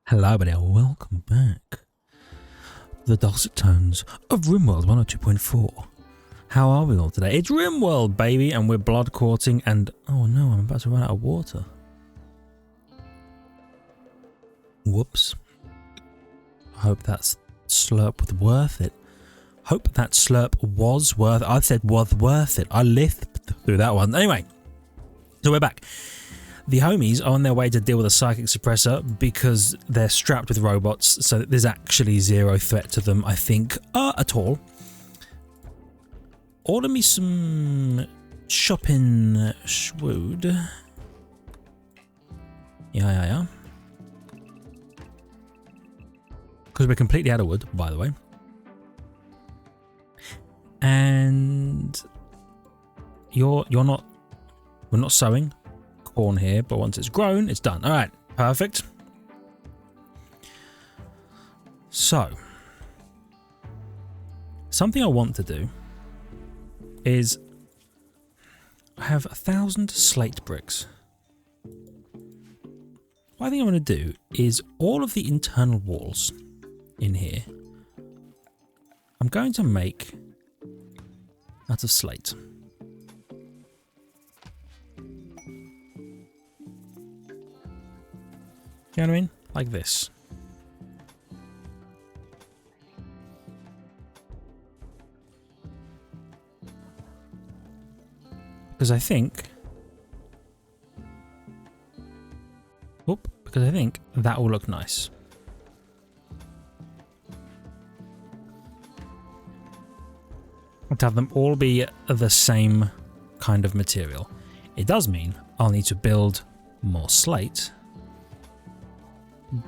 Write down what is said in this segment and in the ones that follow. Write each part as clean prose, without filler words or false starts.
Hello, everybody, and welcome back. The dulcet tones of Rimworld 102.4. How are we all today? It's Rimworld, baby, and we're blood courting, and oh no, I'm about to run out of water. Whoops. I hope that slurp was worth it. Hope that slurp was worth it. I said was worth it. I lisped through that one. Anyway, so we're back. The homies are on their way to deal with a psychic suppressor because they're strapped with robots, so there's actually zero threat to them, I think, at all. Order me some shopping schwood. Yeah. Because we're completely out of wood, by the way. And we're not sewing corn here, but once it's grown, it's done. All right, perfect. So, something I want to do is I have 1,000 slate bricks. What I think I'm going to do is all of the internal walls in here, I'm going to make out of slate. You know what I mean? Like this. Because I think that will look nice. I'll have them all be the same kind of material. It does mean I'll need to build more slate.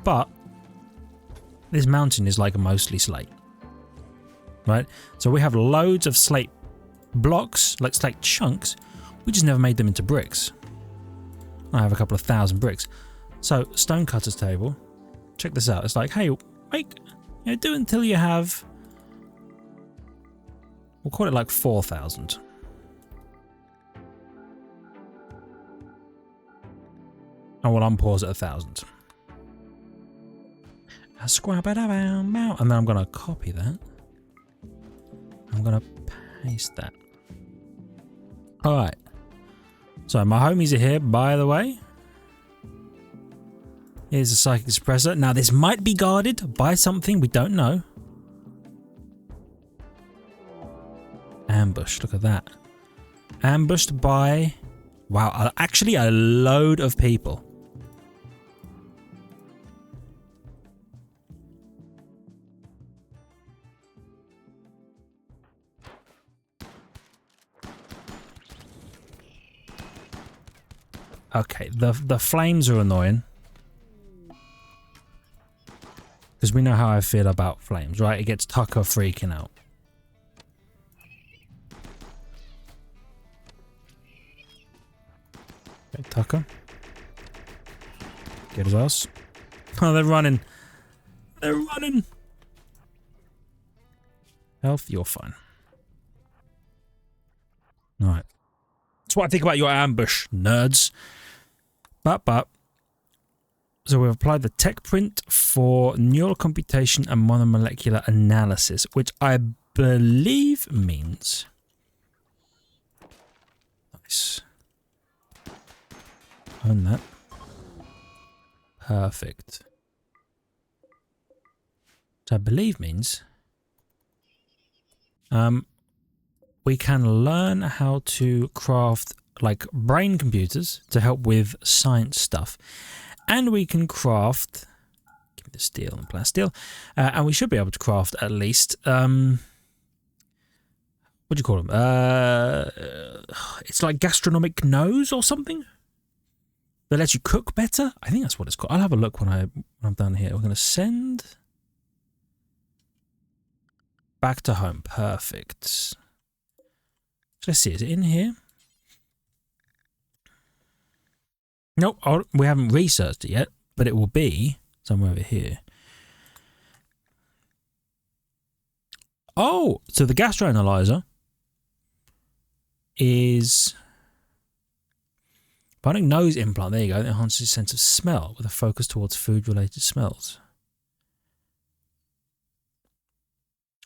But this mountain is like mostly slate, right? So we have loads of slate blocks, like slate chunks. We just never made them into bricks. I have a couple of 1,000 bricks. So stonecutter's table. Check this out. It's like, hey, do it until you have. We'll call it like 4,000. And we'll unpause at 1,000. And then I'm going to copy that. I'm going to paste that. Alright. So my homies are here, by the way. Here's a psychic suppressor. Now this might be guarded by something, we don't know. Ambush, look at that. Ambushed by, wow, actually a load of people. Okay, the flames are annoying. Because we know how I feel about flames, right? It gets Tucker freaking out. Okay, Tucker. Get his ass. Oh, they're running. They're running. Health, you're fine. Alright. That's what I think about your ambush, nerds. But. So we've applied the tech print for neural computation and monomolecular analysis, which I believe means. Nice. Own that. Perfect. So I believe means we can learn how to craft like brain computers to help with science stuff. And we can craft, give me the steel and plasteel, and we should be able to craft at least, what do you call them? It's like gastronomic nose or something that lets you cook better. I think that's what it's called. I'll have a look when I'm done here. We're going to send back to home. Perfect. So let's see, is it in here? Nope, we haven't researched it yet, but it will be somewhere over here. Oh, so the gastroanalyzer is... If Finding nose implant, there you go, enhances your sense of smell with a focus towards food-related smells.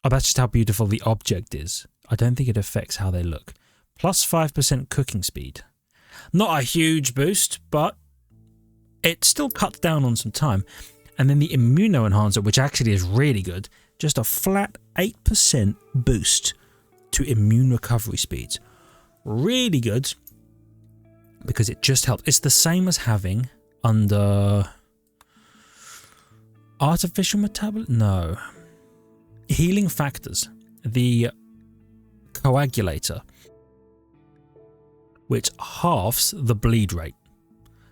Oh, that's just how beautiful the object is. I don't think it affects how they look. Plus 5% cooking speed. Not a huge boost, but it still cuts down on some time. And then the immuno enhancer, which actually is really good, just a flat 8% boost to immune recovery speeds. Really good, because it just helps. It's the same as having under artificial metabolism. No, healing factors, the coagulator, which halves the bleed rate.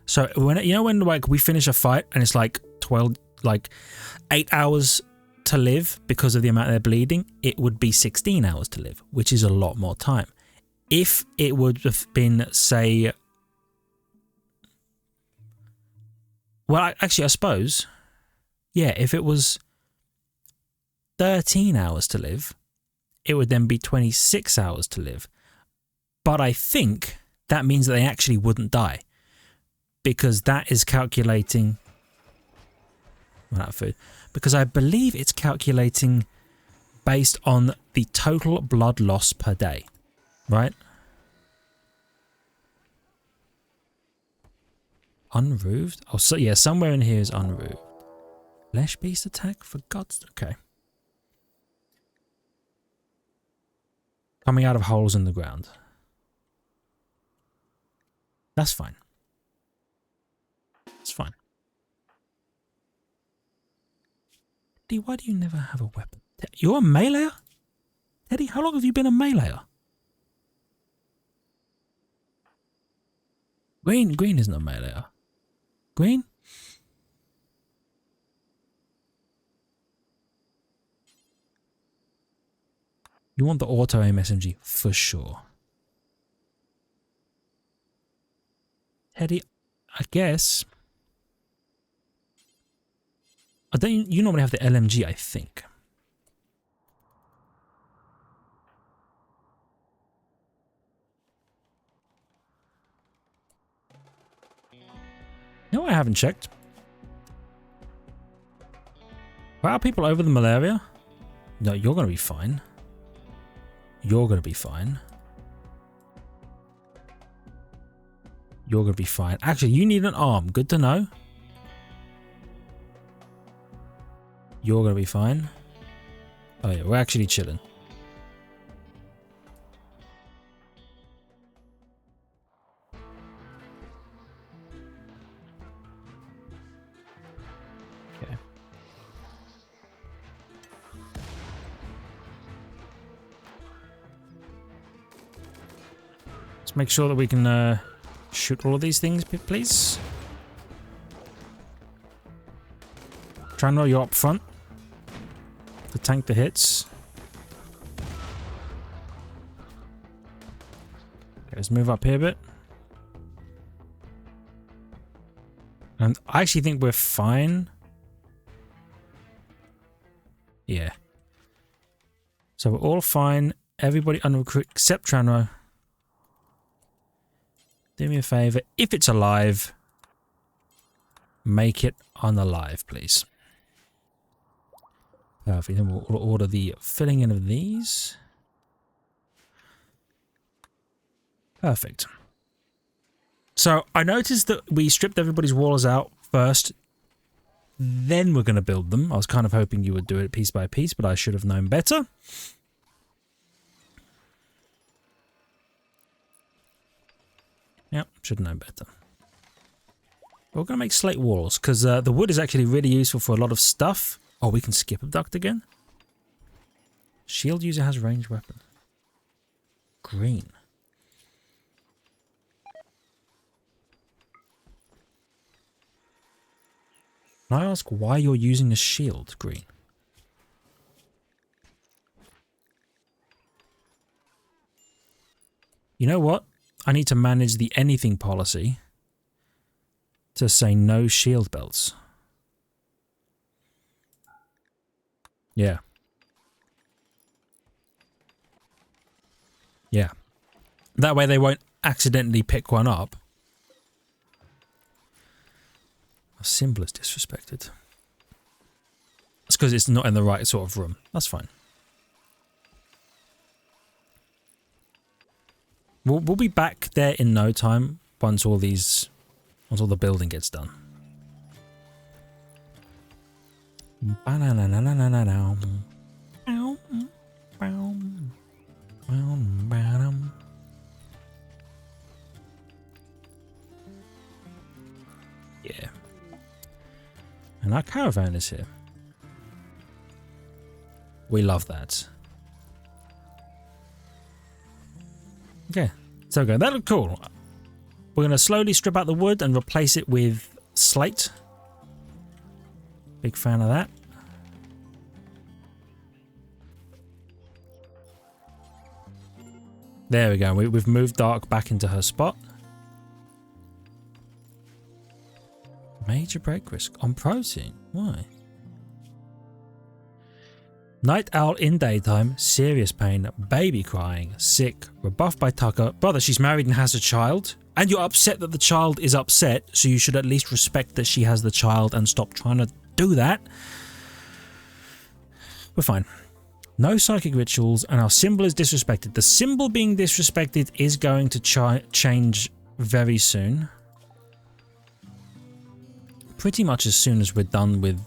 So when when like we finish a fight and it's like 8 hours to live because of the amount they're bleeding, it would be 16 hours to live, which is a lot more time. If it would have been, say, well, actually, I suppose, yeah, if it was 13 hours to live, it would then be 26 hours to live. But I think that means that they actually wouldn't die, because that is calculating, run out of food, because I believe it's calculating based on the total blood loss per day, right? Unroofed? Oh, so yeah, somewhere in here is unroofed. Flesh beast attack? For God's... Okay. Coming out of holes in the ground. That's fine. It's fine. Teddy, why do you never have a weapon? You're a meleeer? Teddy, how long have you been a meleeer? Green isn't a meleeer. Green? You want the auto aim SMG for sure. Teddy, I guess. You normally have the LMG, I think. No, I haven't checked. Why are people over the malaria? No, you're going to be fine. You're going to be fine. You're going to be fine. Actually, you need an arm. Good to know. You're going to be fine. Oh yeah, we're actually chilling. Okay. Let's make sure that we can shoot all of these things, please. Try and roll you up front to tank the hits. Okay, let's move up here a bit. And I actually think we're fine. Yeah. So we're all fine. Everybody under recruit except Tranro. Do me a favor. If it's alive, make it unalive, please. Perfect. Then we'll order the filling in of these. Perfect. So I noticed that we stripped everybody's walls out first. Then we're going to build them. I was kind of hoping you would do it piece by piece, but I should have known better. Yep, should have known better. We're going to make slate walls, because the wood is actually really useful for a lot of stuff. Oh, we can skip abduct again? Shield user has ranged weapon. Green. Can I ask why you're using a shield, Green? You know what? I need to manage the anything policy to say no shield belts. Yeah. Yeah. That way they won't accidentally pick one up A symbol is disrespected. It's because it's not in the right sort of room. That's fine. We'll be back there in no time once all the building gets done. Yeah. And our caravan is here. We love that. Okay, so go. That looked cool. We're going to slowly strip out the wood and replace it with slate. Big fan of that. There we go. We've moved Dark back into her spot. Major break risk on protein. Why? Night owl in daytime, serious pain, baby crying, sick, rebuffed by Tucker. Brother, she's married and has a child. And you're upset that the child is upset, so you should at least respect that she has the child and stop trying to do that. We're fine. No psychic rituals, and our symbol is disrespected. The symbol being disrespected is going to change very soon. Pretty much as soon as we're done with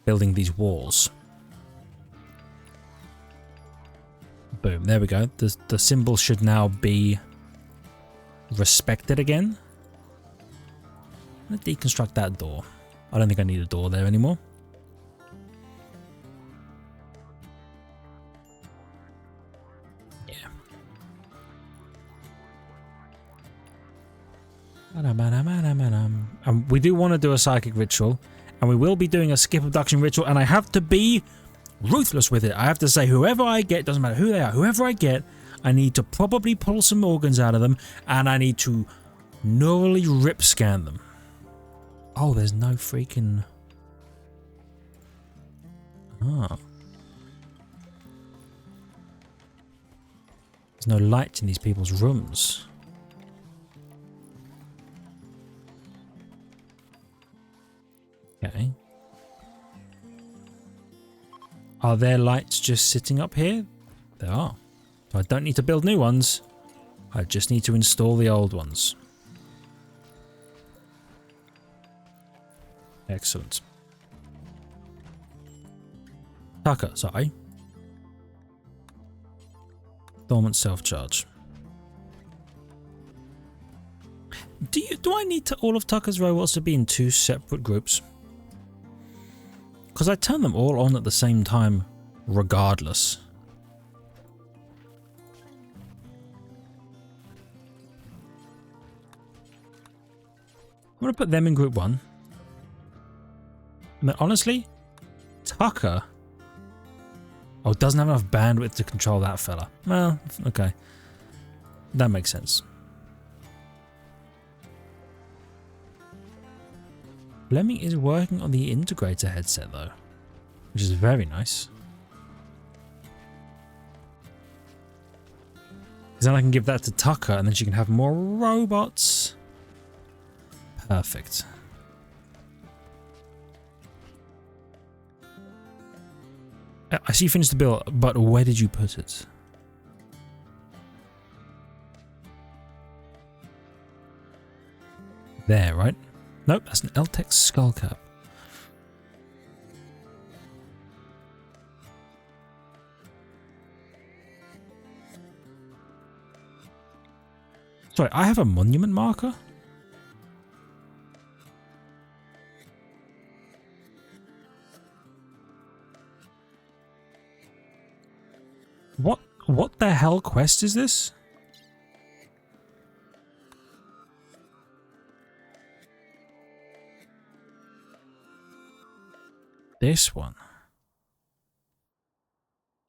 building these walls. Boom, there we go. The symbol should now be respected again. I'm going to deconstruct that door. I don't think I need a door there anymore. Yeah. And we do want to do a psychic ritual. And we will be doing a skip abduction ritual. And I have to be ruthless with it. I have to say whoever I get, doesn't matter who they are, whoever I get, I need to probably pull some organs out of them. And I need to neurally rip scan them. Oh, there's no freaking... Ah. There's no lights in these people's rooms. Okay. Are there lights just sitting up here? There are. So I don't need to build new ones. I just need to install the old ones. Excellent. Tucker, sorry. Dormant self-charge. Do I need all of Tucker's robots to be in two separate groups? Because I turn them all on at the same time, regardless. I'm going to put them in group 1. And then honestly, Tucker... Oh, doesn't have enough bandwidth to control that fella. Well, okay. That makes sense. Fleming is working on the integrator headset though, which is very nice. Because then I can give that to Tucker and then she can have more robots. Perfect. I see you finished the bill, but where did you put it? There, right? Nope, that's an Eltec skull cap. Sorry, I have a monument marker? What the hell quest is this? This one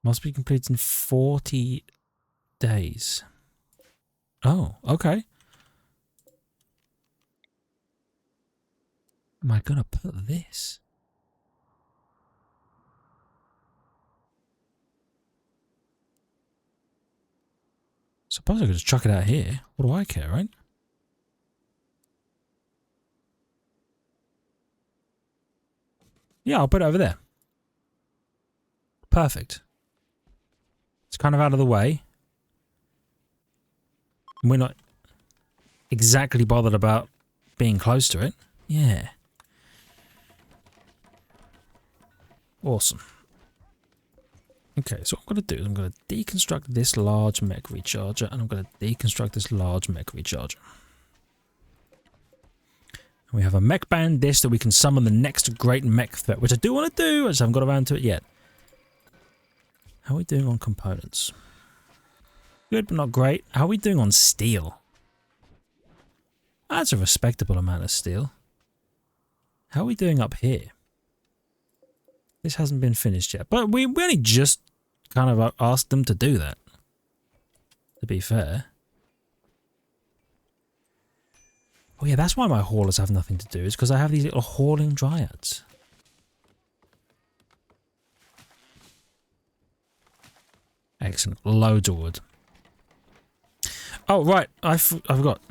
must be completed in 40 days. Oh, okay. Am I gonna put this? Suppose I could just chuck it out here. What do I care, right? Yeah, I'll put it over there. Perfect. It's kind of out of the way. We're not exactly bothered about being close to it. Yeah. Awesome. Okay, so what I'm going to do is I'm going to deconstruct this large mech recharger, and I'm going to deconstruct this large mech recharger. And we have a mech band dish that we can summon the next great mech threat, which I do want to do, I just haven't got around to it yet. How are we doing on components? Good, but not great. How are we doing on steel? That's a respectable amount of steel. How are we doing up here? This hasn't been finished yet, but we only just kind of asked them to do that, to be fair. Oh yeah, that's why my haulers have nothing to do, is because I have these little hauling dryads. Excellent. Loads of wood. Oh, right. I forgot.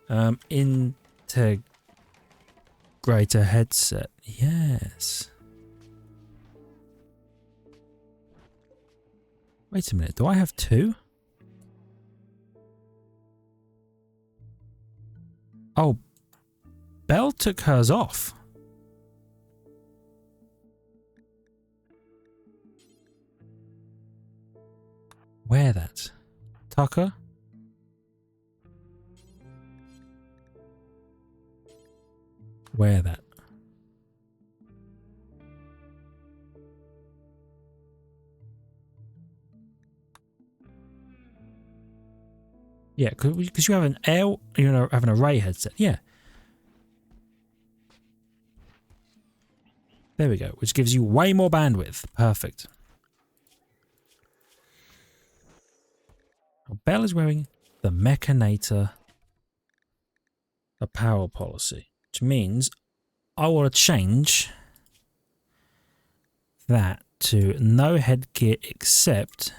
Integrator headset. Yes. Wait a minute. Do I have two? Oh. Belle took hers off. Wear that. Tucker? Wear that. Yeah, because you have an L, you know, have an array headset. Yeah. There we go, which gives you way more bandwidth. Perfect. Now, Belle is wearing the Mechanator apparel policy, which means I want to change that to no headgear except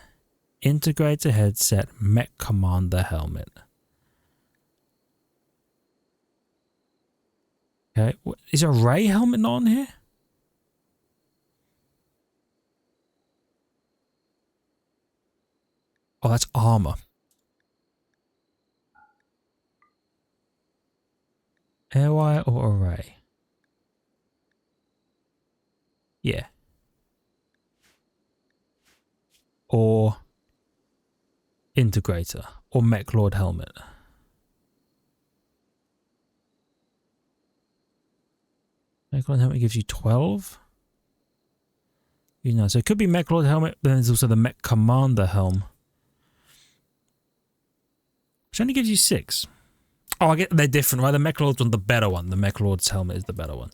integrator headset, mech commander helmet. Okay, is a Ray helmet not on here? Oh, that's armor. Airwire or array? Yeah. Or integrator or mech lord helmet. Mech lord helmet gives you 12. You know, so it could be mech lord helmet, but then there's also the mech commander helm, which only gives you 6. Oh, I get they're different, right? The mech lord's one, the better one. The mech lord's helmet is the better one.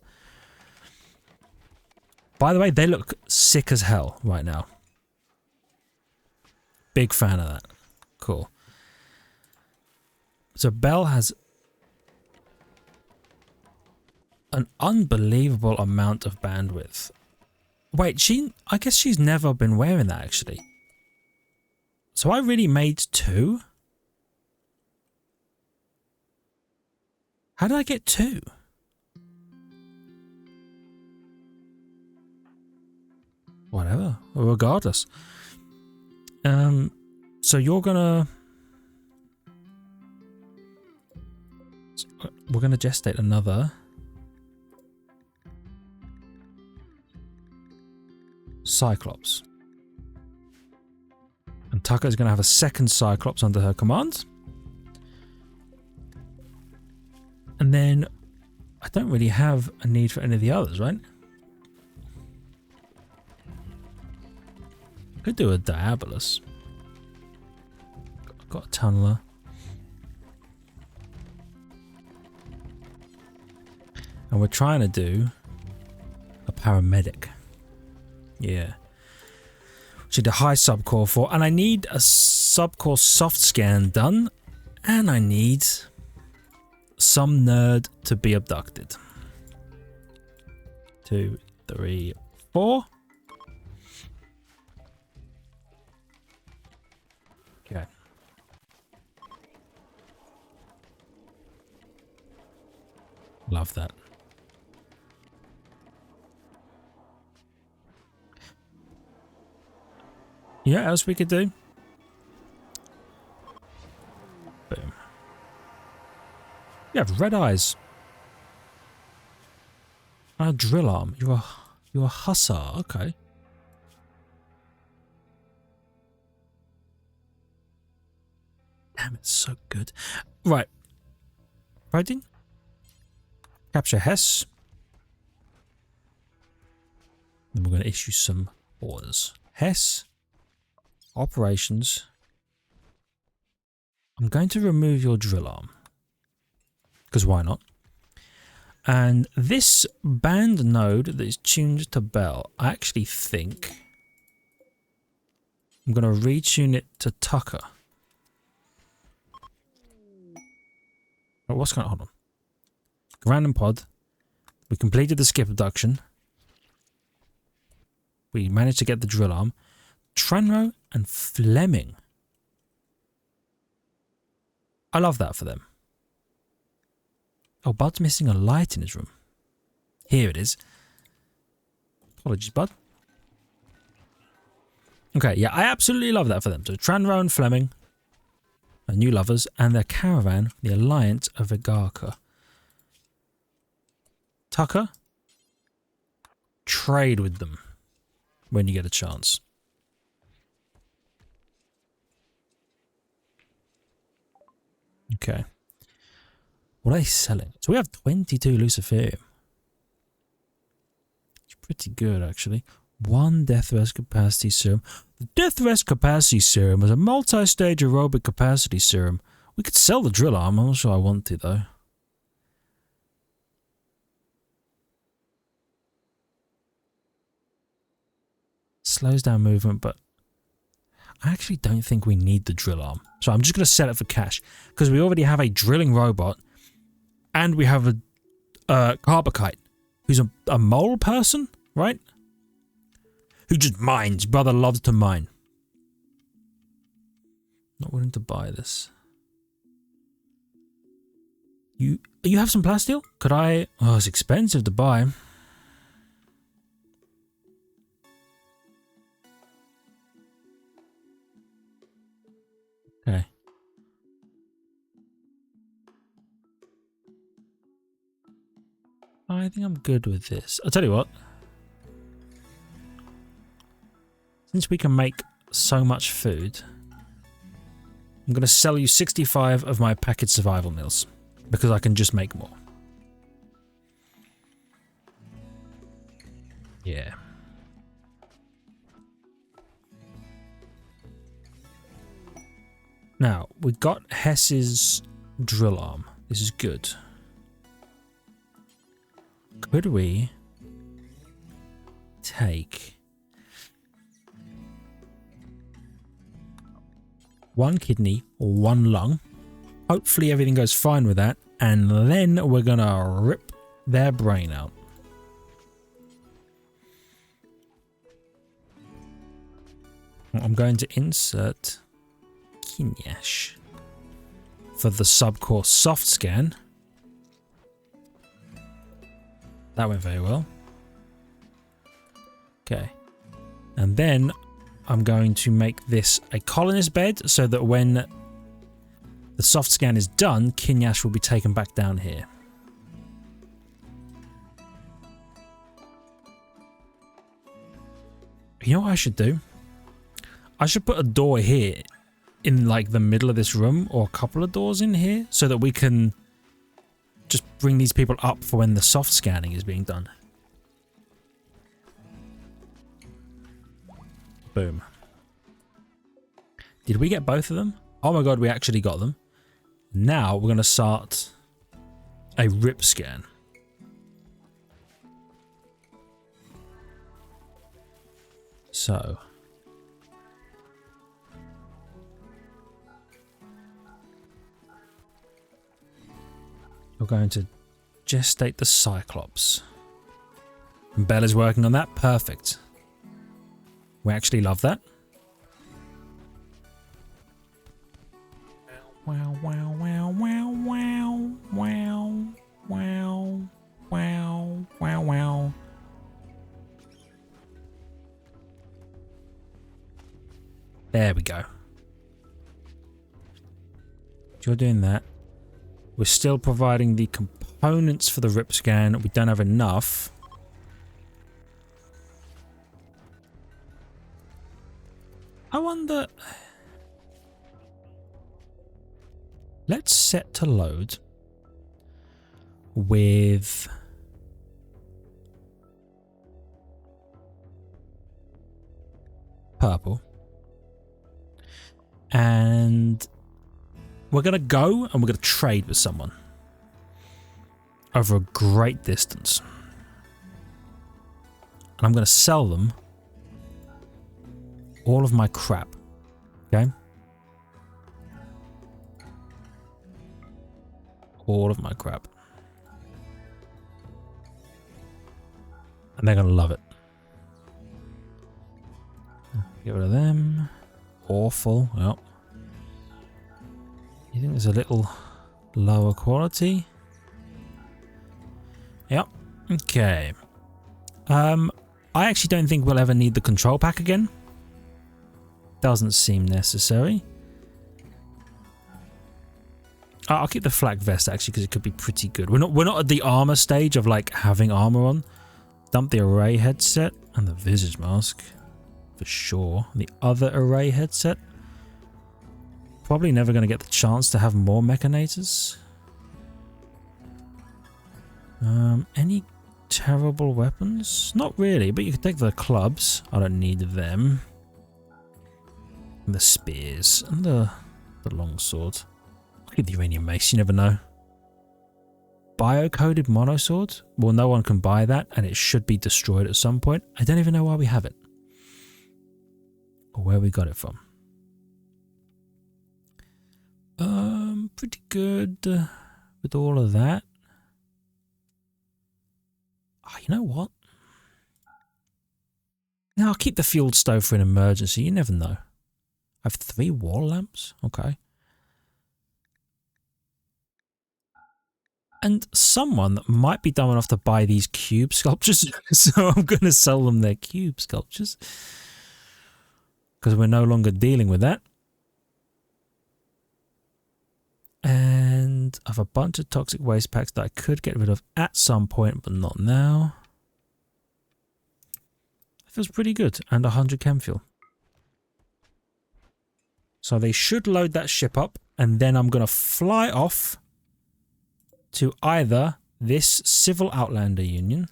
By the way, they look sick as hell right now. Big fan of that. Cool. So Belle has an unbelievable amount of bandwidth. Wait, I guess she's never been wearing that actually. So I really made 2? How did I get 2? Whatever, regardless. So you're gonna... We're gonna gestate another... Cyclops. And Tucker's gonna have a second Cyclops under her command. And then... I don't really have a need for any of the others, right? Could do a Diabolus. Got a Tunneler. And we're trying to do a Paramedic. Yeah. Which I need a high subcore for. And I need a subcore soft scan done. And I need some nerd to be abducted. 2, 3, 4. Okay. Love that. Yeah, else we could do. Boom. You have red eyes. A drill arm. You're a hussar. Okay. Damn, it's so good. Right. Writing. Capture Hess. Then we're going to issue some orders. Hess. Operations. I'm going to remove your drill arm. Because why not? And this band node that is tuned to bell, I actually think I'm going to retune it to Tucker. Oh, what's going on? Hold on. Random pod. We completed the skip abduction. We managed to get the drill arm. Tranro and Fleming. I love that for them. Oh, Bud's missing a light in his room. Here it is. Apologies, Bud. Okay, yeah, I absolutely love that for them. So Tranro and Fleming are new lovers, and their caravan, the Alliance of Igarka. Tucker, trade with them when you get a chance. Okay. What are they selling? So we have 22 Luciferium. It's pretty good, actually. 1 Death Rest Capacity Serum. The Death Rest Capacity Serum is a multi-stage aerobic capacity serum. We could sell the drill arm. I'm not sure I want to, though. Slows down movement, but I actually don't think we need the drill arm. So I'm just going to sell it for cash. Because we already have a drilling robot. And we have a Carbakite, who's a mole person, right? Who just mines. Brother loves to mine. Not willing to buy this. You have some plasteel? Could I? Oh, it's expensive to buy. Okay. I think I'm good with this. I'll tell you what. Since we can make so much food, I'm going to sell you 65 of my packaged survival meals. Because I can just make more. Yeah. Now, we got Hess's drill arm. This is good. Could we take 1 kidney or 1 lung? Hopefully everything goes fine with that. And then we're going to rip their brain out. I'm going to insert Kinyash for the subcore soft scan. That went very well. Okay. And then I'm going to make this a colonist bed so that when the soft scan is done, Kinyash will be taken back down here. You know what I should do? I should put a door here in like the middle of this room, or a couple of doors in here, so that we can just bring these people up for when the soft scanning is being done. Boom. Did we get both of them? Oh my god, we actually got them. Now we're going to start a rip scan. So we're going to gestate the Cyclops. And Bella's working on that. Perfect. We actually love that. Wow, wow, wow, wow, wow, wow, wow, wow, wow, wow. There we go. You're doing that. We're still providing the components for the rip scan. We don't have enough. I wonder... Let's set to load with... purple. And we're going to go and we're going to trade with someone over a great distance. And I'm going to sell them all of my crap. Okay? All of my crap. And they're going to love it. Get rid of them. Awful. Well, you think there's a little lower quality? Yep. Okay. I actually don't think we'll ever need the control pack again. Doesn't seem necessary. I'll keep the flak vest actually because it could be pretty good. We're not at the armor stage of like having armor on. Dump the array headset and the visage mask for sure. The other array headset. Probably never going to get the chance to have more mechanators. Any terrible weapons? Not really, but you can take the clubs. I don't need them. And the spears and the longsword. I'll keep the uranium mace, you never know. Bio-coded monosword? Well, no one can buy that and it should be destroyed at some point. I don't even know why we have it. Or where we got it from. Pretty good with all of that. Oh, you know what? Now I'll keep the fueled stove for an emergency. You never know. I have 3 wall lamps. Okay. And someone might be dumb enough to buy these cube sculptures, so I'm going to sell them their cube sculptures. Because we're no longer dealing with that. And I have a bunch of toxic waste packs that I could get rid of at some point, but not now. It feels pretty good. And 100 chem fuel. So they should load that ship up, and then I'm going to fly off to either this Civil Outlander Union,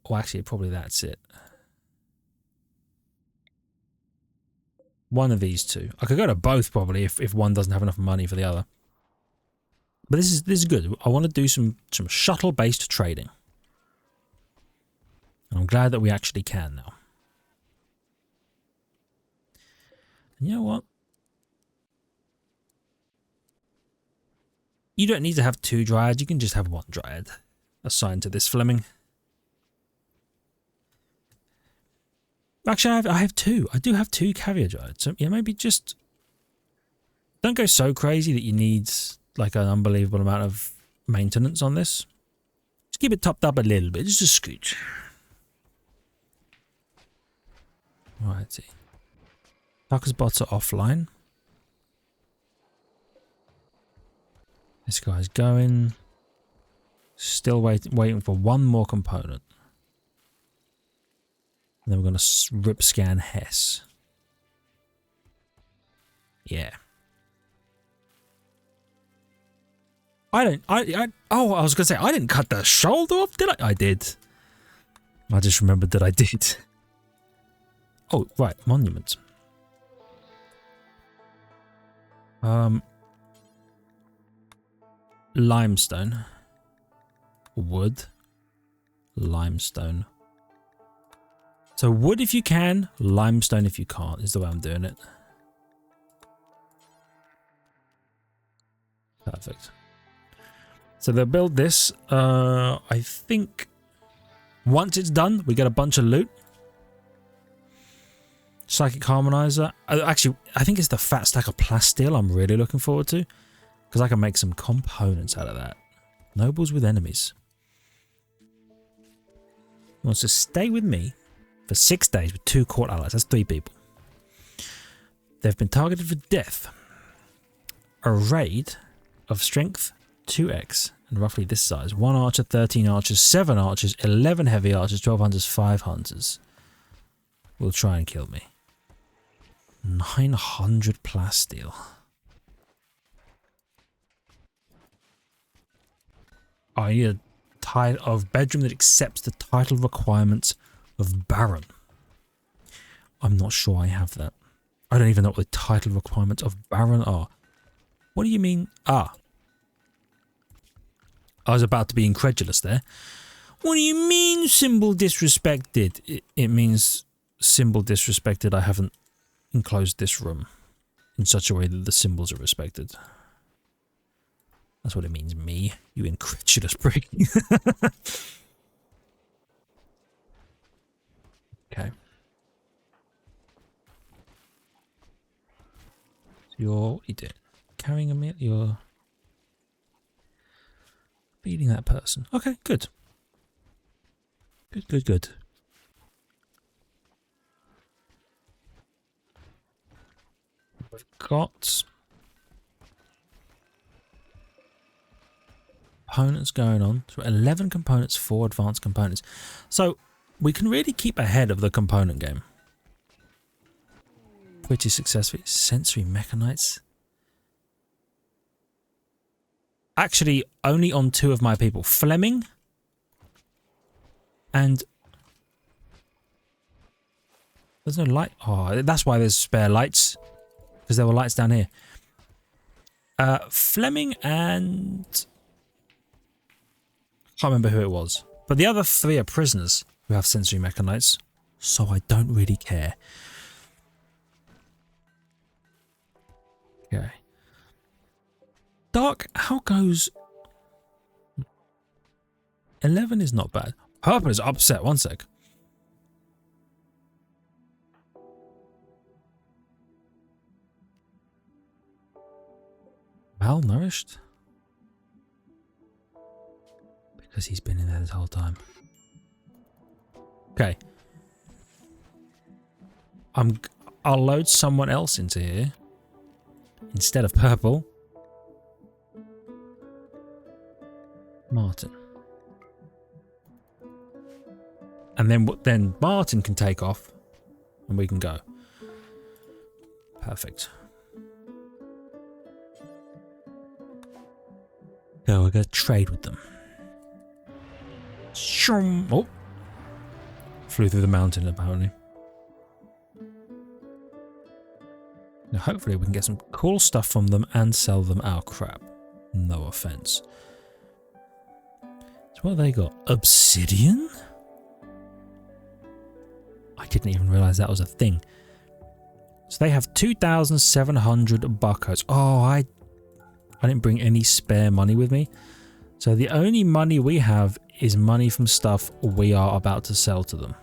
or actually probably that's it. One of these two. I could go to both probably if one doesn't have enough money for the other. But this is good. I want to do some shuttle-based trading. And I'm glad that we actually can now. And you know what? You don't need to have 2 dryads. You can just have 1 dryad assigned to this Fleming. Actually, I have 2. I do have 2 caviar dryads. So yeah, maybe just don't go so crazy that you need like an unbelievable amount of maintenance on this. Just keep it topped up a little bit, just a scooch. Righty. Tucker's bots are offline. This guy's going. Still waiting for 1 more component. And then we're going to rip scan Hess. Yeah. Oh, I was going to say, I didn't cut the shoulder off, did I? I did. I just remembered that I did. Oh, right, monument. Limestone. Wood. Limestone. So wood if you can, limestone if you can't, is the way I'm doing it. Perfect. So they'll build this. I think once it's done, we get a bunch of loot. Psychic Harmonizer. Actually, I think it's the fat stack of plasteel I'm really looking forward to. Because I can make some components out of that. Nobles with enemies. Wants to stay with me for 6 days with 2 court allies. That's 3 people. They've been targeted for death. A raid of strength 2x and roughly this size. 1 archer, 13 archers, 7 archers, 11 heavy archers, 12 hunters, 5 hunters. Will try and kill me. 900 plasteel. I need a title of bedroom that accepts the title requirements of Baron. I'm not sure I have that. I don't even know what the title requirements of Baron are. What do you mean? Ah. I was about to be incredulous there. What do you mean symbol disrespected? It means symbol disrespected. I haven't enclosed this room in such a way that the symbols are respected. That's what it means, me. You incredulous prick. Okay. So what you doing? Carrying a meal? You're feeding that person. Okay, good. Good, good, good. We've got components going on. So 11 components, 4 advanced components. So we can really keep ahead of the component game. Pretty successfully. Sensory mechanites. Actually, only on 2 of my people. Fleming and... There's no light. Oh, that's why there's spare lights. Because there were lights down here. Fleming and... Can't remember who it was. But the other 3 are prisoners who have sensory mechanites. So I don't really care. Okay. Dark, how goes... 11 is not bad. Purple is upset. One sec. Malnourished? Because he's been in there this whole time. Okay. I'll load someone else into here. Instead of purple. Martin. And then Martin can take off. And we can go. Perfect. So we're going to trade with them. Oh. Flew through the mountain apparently. Now hopefully we can get some cool stuff from them and sell them our crap. No offense. So what have they got? Obsidian? I didn't even realize that was a thing. So they have 2,700 buckos. Oh, I didn't bring any spare money with me. So the only money we have is money from stuff we are about to sell to them.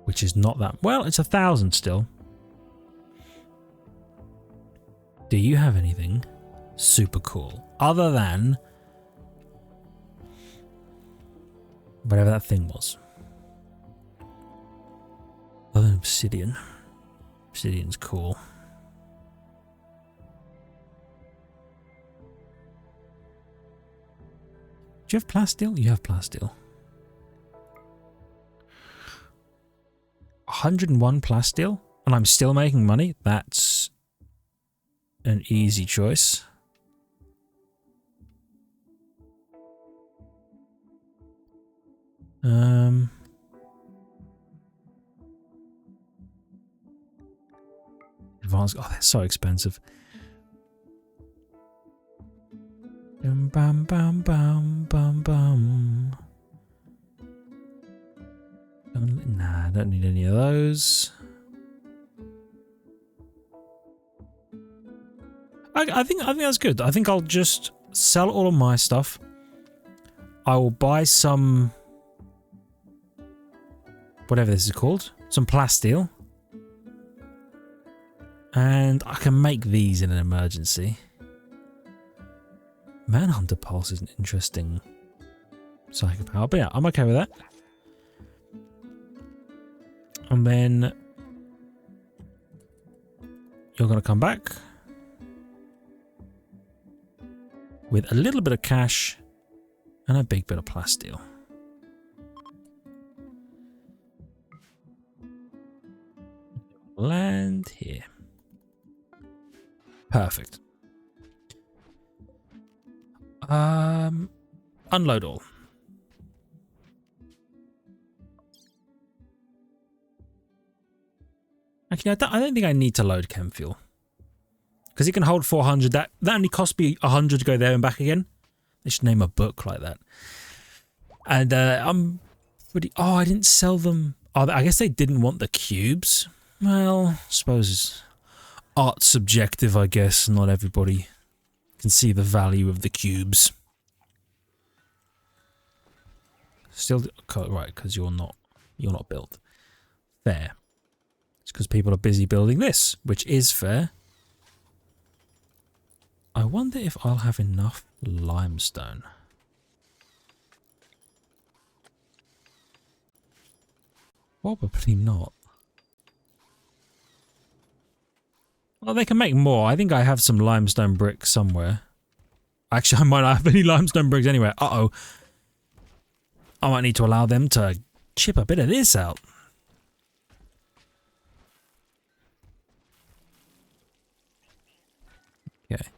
Which is not that... Well, it's 1,000 still. Do you have anything super cool? Other than... whatever that thing was. Other than obsidian. Obsidian's cool. Do you have plasteel? You have plasteel. 101 plasteel? And I'm still making money? That's an easy choice. Advanced. Oh, they're so expensive. Bum bum bum bum bum bum. Nah, I don't need any of those. I think that's good. I think I'll just sell all of my stuff. I will buy some, whatever this is called, some plasteel, and I can make these in an emergency. Manhunter Pulse is an interesting psychopower, but yeah, I'm okay with that. And then you're going to come back with a little bit of cash and a big bit of plasteel. Land here. Perfect. Unload all. Actually, I don't think I need to load chem fuel. Because it can hold 400. That only cost me 100 to go there and back again. They should name a book like that. And I'm pretty... Oh, I didn't sell them. Oh, I guess they didn't want the cubes. Well, I suppose art's subjective, I guess. Not everybody can see the value of the cubes. Still... Right, because you're not built. Fair. It's because people are busy building this, which is fair. I wonder if I'll have enough limestone. Probably not. Well, they can make more. I think I have some limestone bricks somewhere. Actually, I might not have any limestone bricks anywhere. Uh-oh. I might need to allow them to chip a bit of this out. Okay.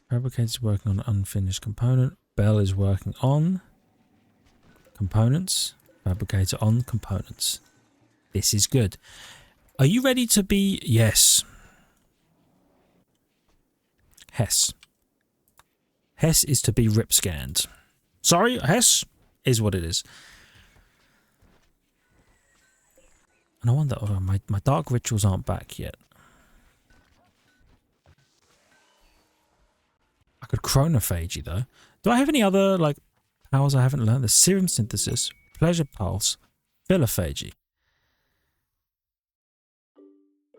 Fabricator's working on an unfinished component. Bell is working on components. Fabricator on components. This is good. Are you ready to be... Yes. Hess. Hess is to be rip scanned. Sorry, Hess is what it is. And I wonder... Oh, my dark rituals aren't back yet. I could chronophage though. Do I have any other like powers I haven't learned? The serum synthesis, pleasure pulse, philophagy.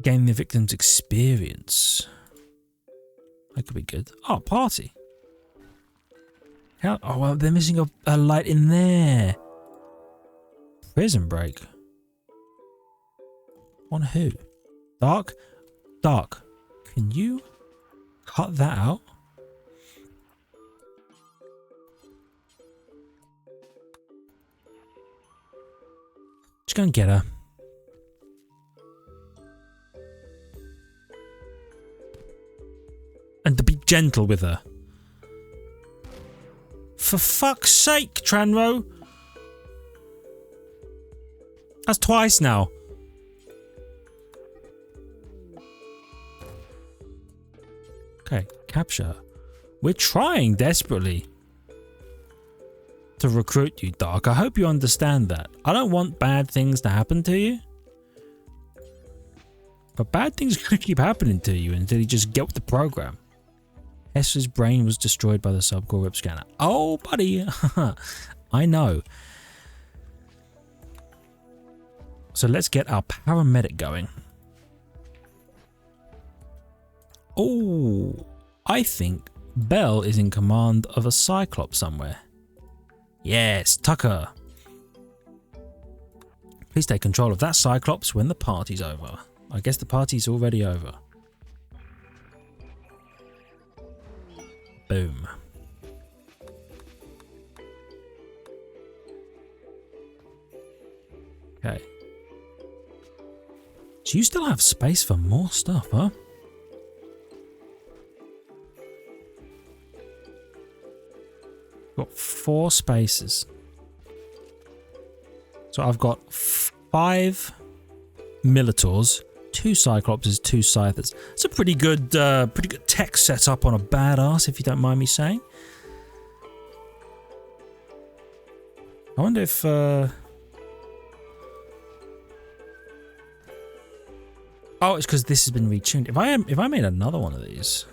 Gain the victim's experience. That could be good. Oh, party. How? Oh well, they're missing a light in there. Prison break. On who? Dark? Dark. Can you cut that out? Just go and get her. And to be gentle with her. For fuck's sake, Tranro. That's twice now. Okay, capture her. We're trying desperately to recruit you, Dark. I hope you understand that. I don't want bad things to happen to you. But bad things are going to keep happening to you until you just get with the program. Hess's brain was destroyed by the subcore rip scanner. Oh, buddy. I know. So let's get our paramedic going. Oh, I think Bell is in command of a Cyclops somewhere. Yes, Tucker. Please take control of that Cyclops when the party's over. I guess the party's already over. Boom. Okay. So you still have space for more stuff, huh? Got 4 spaces. So I've got 5 Militors, 2 Cyclopses, 2 Scythers. It's a pretty good tech setup on a badass, if you don't mind me saying. I wonder if oh, it's because this has been retuned. If I made another one of these.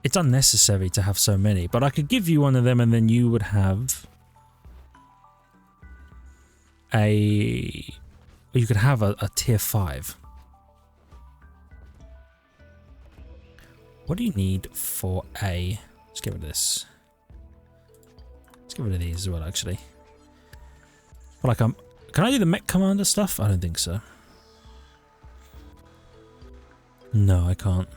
It's unnecessary to have so many, but I could give you one of them and then you would have you could have a tier 5. What do you need for a... Let's get rid of this. Let's get rid of these as well, actually. But like, can I do the mech commander stuff? I don't think so. No, I can't.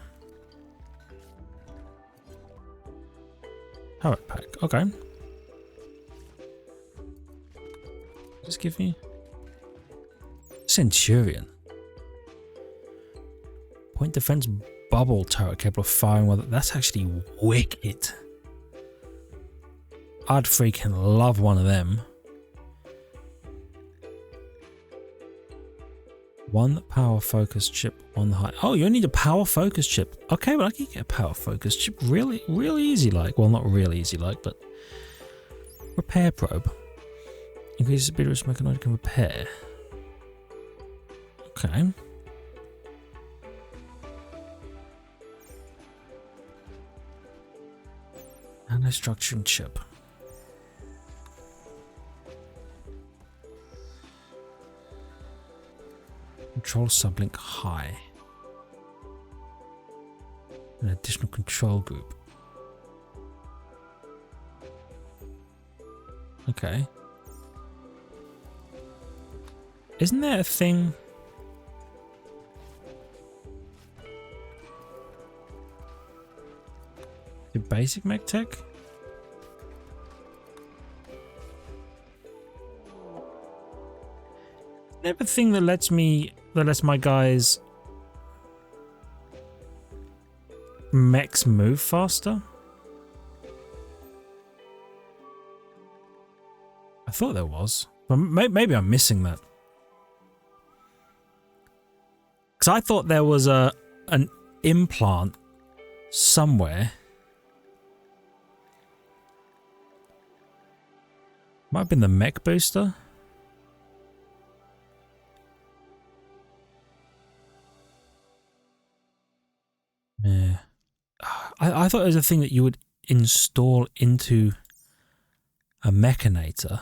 Power pack. Okay. Just give me Centurion. Point defense bubble turret capable of firing weather. That's actually wicked. I'd freaking love one of them. One power focus chip on the high. Oh, you only need a power focus chip. Okay, but I can get a power focus chip really easy like. Well, not really easy like, but repair probe. Increases the speed at which mechanoid can repair. Okay. Nanostructuring chip. Control sublink high. An additional control group. Okay. Isn't there a thing? The basic mech tech? Never a thing that lets my guys mechs move faster? I thought there was. But maybe I'm missing that. Because I thought there was an implant somewhere. Might have been the mech booster. Yeah. I thought it was a thing that you would install into a mechanator.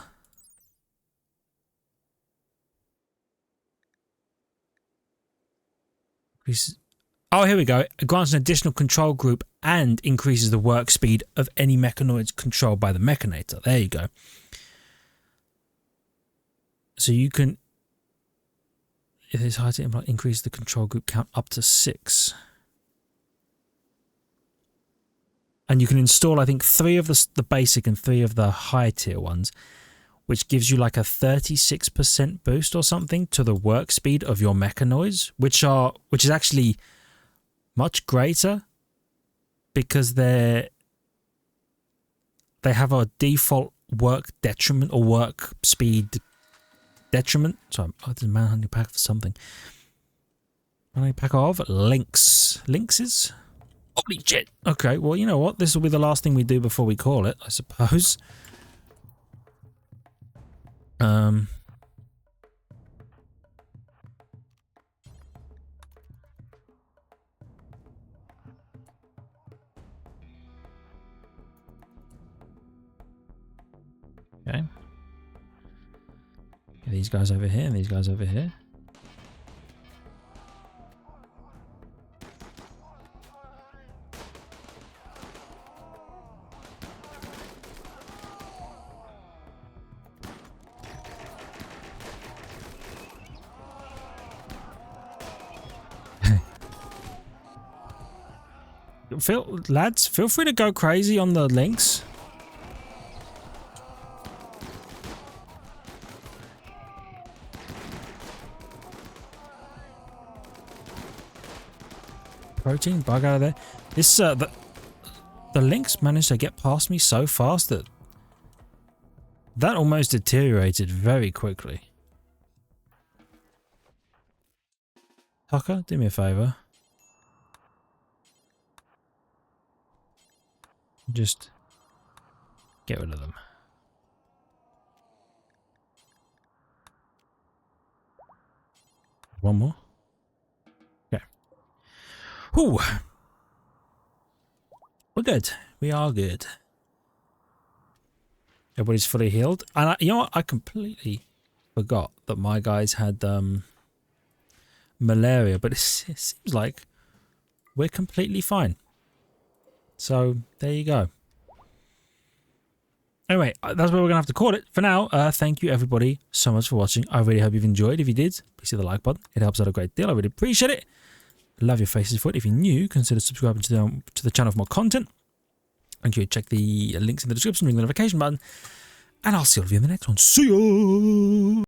Oh, here we go. It grants an additional control group and increases the work speed of any mechanoids controlled by the mechanator. There you go. So you can, if it's hard to implement, increase the control group count up to 6. And you can install, I think, 3 of the basic and 3 of the high tier ones, which gives you like a 36% boost or something to the work speed of your mechanoids, which is actually much greater because they have a default work detriment or work speed detriment. So there's a manhunting pack for something. Manhunting pack of lynxes. Holy shit. Okay, well, you know what? This will be the last thing we do before we call it, I suppose. Okay. Get these guys over here and these guys over here. Lads, feel free to go crazy on the links. Protein bug out of there. This the links managed to get past me so fast that almost deteriorated very quickly. Tucker, do me a favor. Just get rid of them. One more. Okay. Whew. We're good. We are good. Everybody's fully healed. And you know what? I completely forgot that my guys had malaria, but it seems like we're completely fine. So, there you go. Anyway, that's where we're going to have to call it. For now, thank you everybody so much for watching. I really hope you've enjoyed. If you did, please hit the like button. It helps out a great deal. I really appreciate it. Love your faces for it. If you're new, consider subscribing to the channel for more content. And you check the links in the description, ring the notification button. And I'll see all of you in the next one. See ya!